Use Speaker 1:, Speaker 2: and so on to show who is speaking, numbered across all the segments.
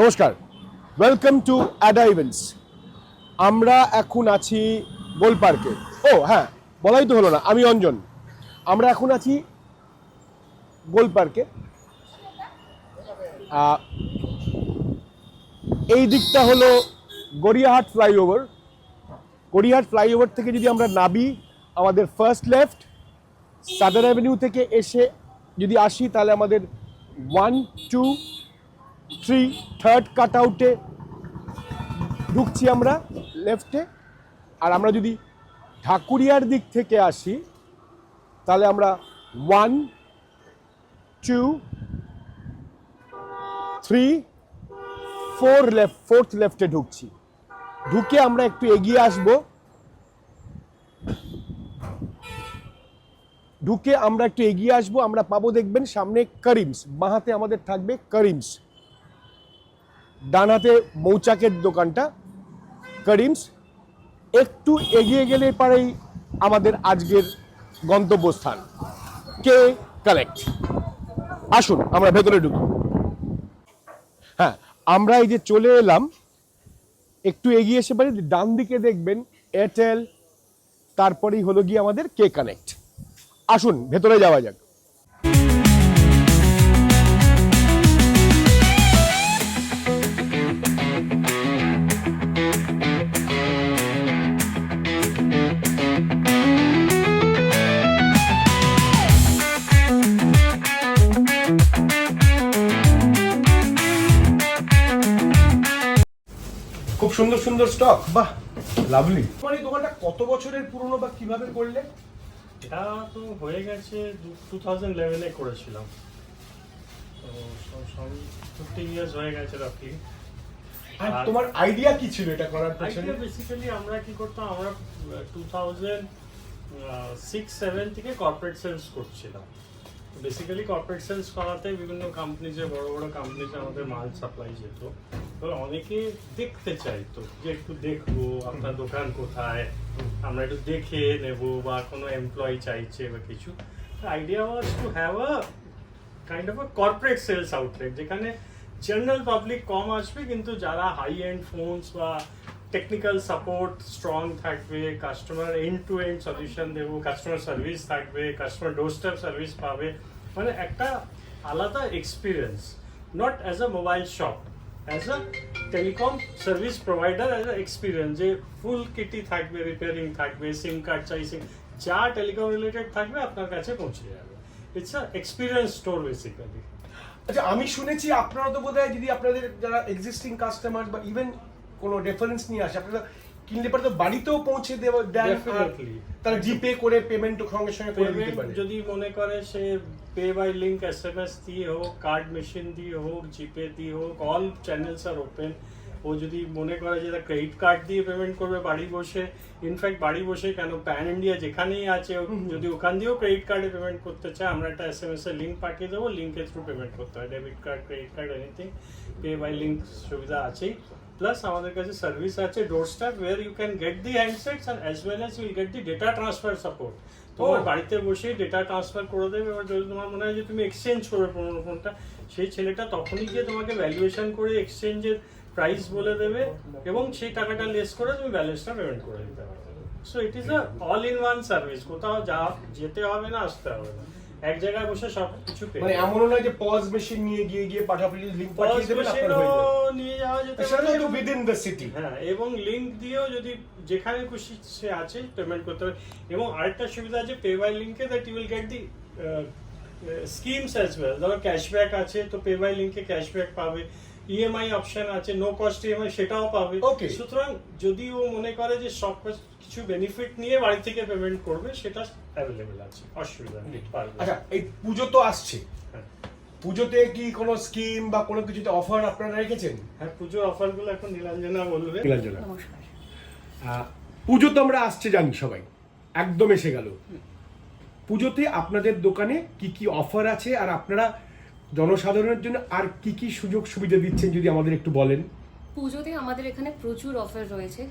Speaker 1: নমস্কার, welcome to Ada events. আমরা এখন আছি গোল পার্কে। ও হ্যাঁ, বলাই তো হলো না, আমি অঞ্জন। আমরা এখন আছি গোল পার্কে। এই দিকটা হলো গড়িয়াহাট ফ্লাইওভার। গড়িয়াহাট ফ্লাইওভার থেকে যদি আমরা নামি, আমাদের ফার্স্ট লেফট, সাদার অ্যাভিনিউ থেকে এসে যদি আসি তাহলে আমাদের 1, 2, 3 থার্ড কাট আউটে ঢুকছি আমরা লেফটে। আর আমরা যদি ঢাকুরিয়ার দিক থেকে আসি তাহলে আমরা 1, 2, 3, 4 লেফট, ফোর্থ লেফটে ঢুকছি। ঢুকে আমরা একটু এগিয়ে আসব। আমরা পাবো, দেখবেন সামনে করিমস, বাঁ হাতে আমাদের থাকবে করিমস, ডান হাতে মৌচাকের দোকানটা করিমস। একটু এগিয়ে গেলে পারেই আমাদের আজকের গন্তব্যস্থান কে কালেক্ট। আসুন আমরা ভেতরে ঢুকি। হ্যাঁ, আমরা এই যে চলে এলাম, একটু এগিয়ে এসে পারি, ডান দিকে দেখবেন এয়ারটেল, তারপরেই হলো গিয়ে আমাদের কে কানেক্ট। আসুন ভেতরে যাওয়া যাক। খুব সুন্দর সুন্দর স্টক, বাহ লাভলি। মানে দোকানটা কত বছরের পুরনো বা কিভাবে করলে?
Speaker 2: এটা তো হয়ে গেছে 2011 এ করেছিলাম, তো 50 ইয়ার্স হয়ে গেছে রাফলি।
Speaker 1: আর তোমার আইডিয়া কি ছিল এটা করার পেছনে?
Speaker 2: বেসিক্যালি আমরা কি করতাম, আমরা 2006-7 থেকে কর্পোরেট সেলস করছিলাম। বেসিক্যালি কর্পোরেট সেলস করাতে বিভিন্ন কোম্পানিজে, বড় বড় কোম্পানিজে আমাদের মাল সাপ্লাই যেত। তো অনেকে দেখতে চাইতো যে একটু দেখবো আপনার দোকান কোথায়, আমরা একটু দেখে নেব, বা কোনো এমপ্লয়ি চাইছে বা কিছু। Idea was to have a kind of a corporate sales outlet, যেখানে জেনারেল পাবলিক কম আসবে, কিন্তু যারা হাই এন্ড ফোনস বা টেকনিক্যাল সাপোর্ট স্ট্রং থাকবে, customer end to end solution দেবো, কাস্টমার সার্ভিস থাকবে, কাস্টমার ডোরস্টেপ সার্ভিস পাবে, মানে একটা আলাদা experience, not as a mobile shop, as a telecom service provider, as a experience, যে ফুল কিটি থাকবে, রিপেয়ারিং থাকবে, সিম কার্ড চাইছে, যা টেলিকম রিলেটেড থাকবে আপনার কাছে পৌঁছে যাবে। It's a experience store basically.
Speaker 1: আচ্ছা, আমি শুনেছি আপনারা তো বোধহয় যদি আপনাদের যারা এক্সিস্টিং কাস্টমার বা ইভেন কোনো রেফারেন্স নিয়ে আসে, আপনারা কিনলে পরে তো বাড়িতেও পৌঁছে দেন, তারা জিপে করে পেমেন্ট সঙ্গে সঙ্গে করে দিতে পারে।
Speaker 2: যদি মনে করে সে পে বাই লিঙ্ক এসএমএস দিয়ে হোক, কার্ড মেশিন দিয়ে হোক, জিপে দিয়ে হোক, অল চ্যানেলস আর ওপেন। ও যদি মনে করে যে ক্রেডিট কার্ড দিয়ে পেমেন্ট করবে বাড়ি বসে, ইনফ্যাক্ট বাড়ি বসে কেন, প্যান ইন্ডিয়া যেখানেই আছে, যদি ওখান দিয়েও ক্রেডিট কার্ডে পেমেন্ট করতে চায়, আমরা একটা এসএমএস এর লিঙ্ক পাঠিয়ে দেবো, লিঙ্কের থ্রু পেমেন্ট করতে হয়। Debit card, credit card, anything, pay by link সুবিধা আছেই। প্লাস আমাদের কাছে সার্ভিস আছে doorstep, where you can get the handsets and as well as will get the data transfer support. তোমার বাড়িতে বসেই ডেটা ট্রান্সফার করে দেবে। এবার যদি তোমার মনে হয় যে তুমি এক্সচেঞ্জ করবে পুরোনো ফোনটা, সেই ছেলেটা তখনই গিয়ে তোমাকে ভ্যালুয়েশন করে এক্সচেঞ্জের প্রাইস বলে দেবে, এবং সেই টাকাটা লেস করে তুমি ব্যালেন্সটা পেমেন্ট করে দিতে পারবে। So it is a all in one service, কোথাও যেতে হবে না, আসতে হবে না, এক জায়গায় বসে সবকিছু পেয়ে।
Speaker 1: মানে এমনও নয় যে পজ মেশিন নিয়ে গিয়ে পাঠাপাঠি লিংক পাঠিয়ে দেবেন, আপনার হয়ে যাবে,
Speaker 2: নিয়ে যাওয়া যেতে
Speaker 1: সেটা তো উইদিন দ্য সিটি।
Speaker 2: হ্যাঁ, এবং লিংক দিয়েও যদি যেখানে খুশি সে আছে পেমেন্ট করতে হবে। এবং আরেকটা সুবিধা আছে পে বাই লিংকে, that you will get the schemes as well. ধরো ক্যাশব্যাক আছে, তো পে বাই লিংকে ক্যাশব্যাক পাবে, ইএমআই অপশন আছে, নো কস্ট ইএমআই, সেটাও পাবে। সুতরাং যদি ও মনে করে যে সব কিছু বেনিফিট নিয়ে বাড়ি থেকে পেমেন্ট করবে, সেটা অ্যাভেলেবেল আছে, অসুবিধা নেই।
Speaker 1: আচ্ছা, এই পুজো তো আসছে, পুজোতে কি কোনো স্কিম বা কোনো কিছুতে অফার আপনারা রেখেছেন?
Speaker 2: হ্যাঁ, পুজোর অফারগুলো এখন নীলাঞ্জনা বলবে।
Speaker 1: নীলাঞ্জনা, পুজো তো আমরা আসছে জানি সবাই, একদম এসে গেল। পুজোতে আপনাদের দোকানে কি কি অফার আছে, আর আপনারা জনসাধারণের জন্য আর কি কি সুযোগ সুবিধা দিচ্ছেন যদি আমাদের একটু বলেন।
Speaker 3: পুজোতে আমাদের এখানে প্রচুর অফার রয়েছে,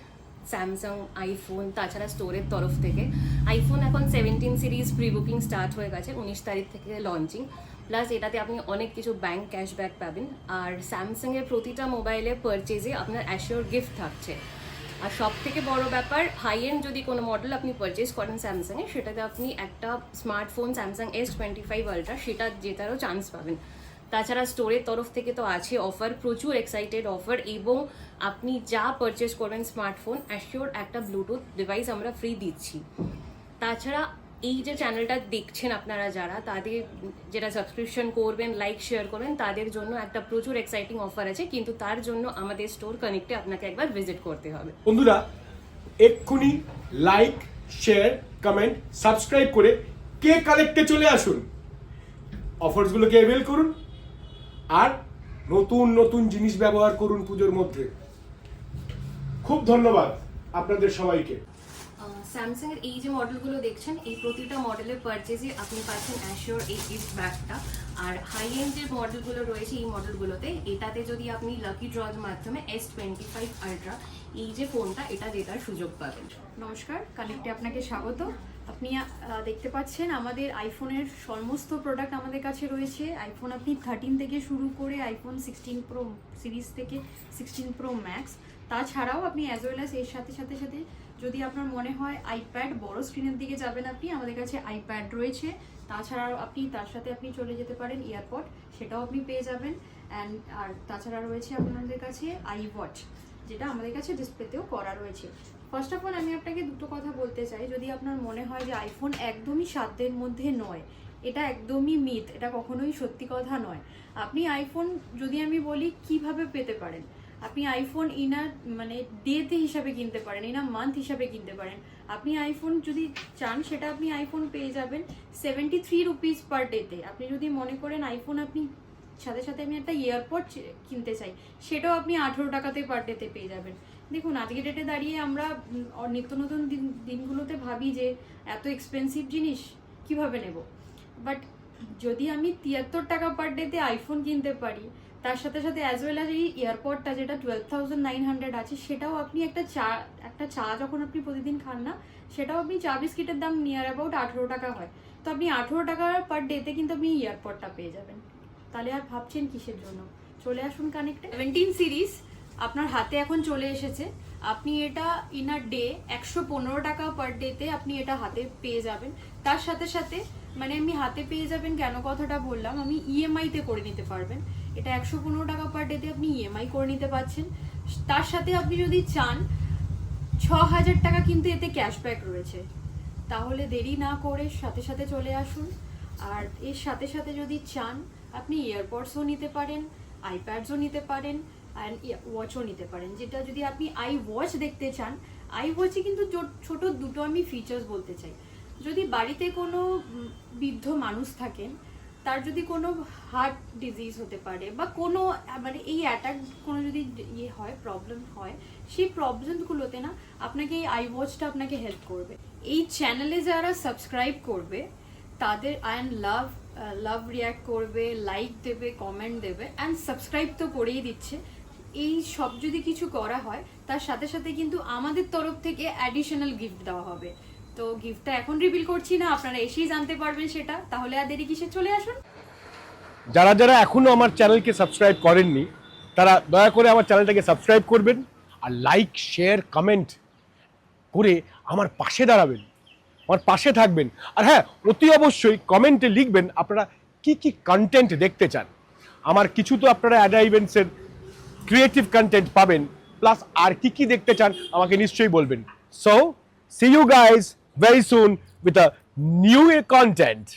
Speaker 3: স্যামসাং, আইফোন, তাছাড়া স্টোরের তরফ থেকে। আইফোন এখন 17 সিরিজ প্রি বুকিং স্টার্ট হয়ে গেছে, 19 তারিখ থেকে লঞ্চিং। প্লাস এটাতে আপনি অনেক কিছু ব্যাংক ক্যাশব্যাক পাবেন। আর স্যামসাংয়ের প্রতিটা মোবাইলের পারচেজে আপনার অ্যাশিওর গিফট থাকছে। আর সব থেকে বড় ব্যাপার, হাই এন্ড যদি কোনো মডেল আপনি পারচেজ করেন স্যামসাংয়ে, সেটাতে আপনি একটা স্মার্টফোন স্যামসাং S25 আলট্রা সেটা জেতারও চান্স পাবেন। তাছাড়া স্টোরের তরফ থেকে তো আছে অফার, প্রচুর এক্সাইটেড অফার, এবং আপনি যা পারচেজ করবেন স্মার্টফোন অ্যাশিওর একটা ব্লুটুথ ডিভাইস আমরা ফ্রি দিচ্ছি। তাছাড়া এই যে চ্যানেলটা দেখছেন আপনারা যারা, তাদের যেটা সাবস্ক্রিপশন করবেন, লাইক শেয়ার করবেন, তাদের জন্য একটা প্রচুর এক্সাইটিং অফার আছে, কিন্তু তার জন্য আমাদের স্টোর কানেক্টে আপনাকে একবার ভিজিট করতে হবে।
Speaker 1: বন্ধুরা এক্ষুনি লাইক শেয়ার কমেন্ট সাবস্ক্রাইব করে কে কালেক্টে চলে আসুন, অফারসগুলোকে অ্যাভেল করুন আর নতুন নতুন জিনিস ব্যবহার করুন পুজোর মধ্যে। খুব ধন্যবাদ আপনাদের সবাইকে।
Speaker 3: স্যামসাং এর এই যে মডেলগুলো দেখছেন, এই প্রতিটা মডেলের পারচেজে আপনি পাচ্ছেন অ্যাশিওর এই গিফট ব্যাগটা। আর হাই এন্ড যে মডেলগুলো রয়েছে এই মডেলগুলোতে, এটাতে যদি আপনি লাকি ড্রর মাধ্যমে S25 আলট্রা এই যে ফোনটা, এটা জেতার সুযোগ পাবেন।
Speaker 4: নমস্কার, কানেক্টে আপনাকে স্বাগত। আপনি দেখতে পাচ্ছেন আমাদের আইফোনের সমস্ত প্রোডাক্ট আমাদের কাছে রয়েছে। আইফোন আপনি 13 থেকে শুরু করে আইফোন 16 প্রো সিরিজ থেকে 16 প্রো ম্যাক্স, তাছাড়াও আপনি অ্যাজ ওয়েল অ্যাজ এর সাথে সাথে সাথে যদি আপনার মনে হয় আইপ্যাড বড় স্ক্রিনের দিকে যাবেন আপনি, আমাদের কাছে আইপ্যাড রয়েছে। তাছাড়াও আপনি তার সাথে আপনি চলে যেতে পারেন এয়ারপড, সেটাও আপনি পেয়ে যাবেন। আর তাছাড়া রয়েছে আপনাদের কাছে আই ওয়াচ, যেটা আমাদের কাছে ডিসপ্লেতেও করা রয়েছে। ফার্স্ট অফ অল আমি আপনাকে দুটো কথা বলতে চাই। যদি আপনার মনে হয় যে আইফোন একদমই সাধ্যের মধ্যে নয়, এটা একদমই মিথ, এটা কখনোই সত্যি কথা নয়। আপনি আইফোন যদি আমি বলি কিভাবে পেতে পারেন, আপনি আইফোন ইনার মানে ডেতে হিসাবে কিনতে পারেন, ইনার মান্থ হিসাবে কিনতে পারেন। আপনি আইফোন যদি চান সেটা আপনি আইফোন পেয়ে যাবেন 73 রুপিস পার ডেতে। আপনি যদি মনে করেন আইফোন আপনি সাথে সাথে আমি একটা এয়ারপড কিনতে চাই, সেটাও আপনি 18 টাকাতে পার ডেতে পেয়ে যাবেন। দেখুন আজকের ডেটে দাঁড়িয়ে আমরা নিত্য নতুন দিনগুলোতে ভাবি যে এত এক্সপেন্সিভ জিনিস কিভাবে নেব, বাট যদি আমি 73 টাকা পার ডেতে আইফোন কিনতে পারি, তার সাথে সাথে অ্যাজ ওয়েল অ্যাজ এই এয়ারপডটা যেটা 12,900 আছে, সেটাও আপনি একটা চা যখন আপনি প্রতিদিন খান না, সেটাও আপনি চা বিস্কিটের দাম নিয়ার অ্যাবাউট 18 টাকা হয়। তো আপনি 18 টাকা পার ডেতে কিন্তু আপনি এয়ারপডটা পেয়ে যাবেন। তাহলে আর ভাবছেন কিসের জন্য? চলে আসুন কানেক্টে। 17 সিরিজ আপনার হাতে এখন চলে এসেছে। আপনি এটা ইন আ ডে 115 টাকা পার ডেতে আপনি এটা হাতে পেয়ে যাবেন। তার সাথে সাথে মানে আমি হাতে পেয়ে যাবেন কেন কথাটা বললাম, আমি ইএমআইতে করে নিতে পারবেন। এটা 115 টাকা পার ডেতে আপনি ইএমআই করে নিতে পারছেন। তার সাথে আপনি যদি চান 6000 টাকা কিন্তু এতে ক্যাশব্যাক রয়েছে। তাহলে দেরি না করে সাথে সাথে চলে আসুন। আর এর সাথে সাথে যদি চান আপনি এয়ারপডসও নিতে পারেন, আইপ্যাডসও নিতে পারেন, অ্যান্ড ওয়াচও নিতে পারেন। যেটা যদি আপনি আই ওয়াচ দেখতে চান, আই ওয়াচে কিন্তু ছোট দুটো আমি ফিচার্স বলতে চাই। যদি বাড়িতে কোনো বৃদ্ধ মানুষ থাকেন, তার যদি কোনো হার্ট ডিজিজ হতে পারে বা কোনো মানে এই অ্যাটাক কোনো যদি হয়, প্রবলেম হয়, সেই প্রবলেমগুলোতে না আপনাকে এই আই ওয়াচটা আপনাকে হেল্প করবে। এই চ্যানেলে যারা সাবস্ক্রাইব করবে তাদের লাভ রিয়াক্ট করবে, লাইক দেবে, কমেন্ট দেবে, অ্যান্ড সাবস্ক্রাইব তো করেই দিচ্ছে। এই সব যদি কিছু করা হয়, তার সাথে সাথে কিন্তু আমাদের তরফ থেকে অ্যাডিশনাল গিফট দেওয়া হবে। তো গিফটটা এখন রিভিল করছি না, আপনারা এসেই জানতে পারবেন সেটা। তাহলে আর দেরি কিসে, চলে আসুন।
Speaker 1: যারা যারা এখনো আমার চ্যানেলকে সাবস্ক্রাইব করেননি, তারা দয়া করে আমার চ্যানেলটাকে সাবস্ক্রাইব করবেন আর লাইক শেয়ার কমেন্ট করে আমার পাশে দাঁড়াবেন, আমার পাশে থাকবেন। আর হ্যাঁ, অতি অবশ্যই কমেন্টে লিখবেন আপনারা কি কি কন্টেন্ট দেখতে চান। আমার কিছু তো আপনারা অ্যাডা ইভেন্টসের ক্রিয়েটিভ কন্টেন্ট পাবেন, প্লাস আর কি কি দেখতে চান আমাকে নিশ্চয়ই বলবেন। So see you guys very soon with a new content.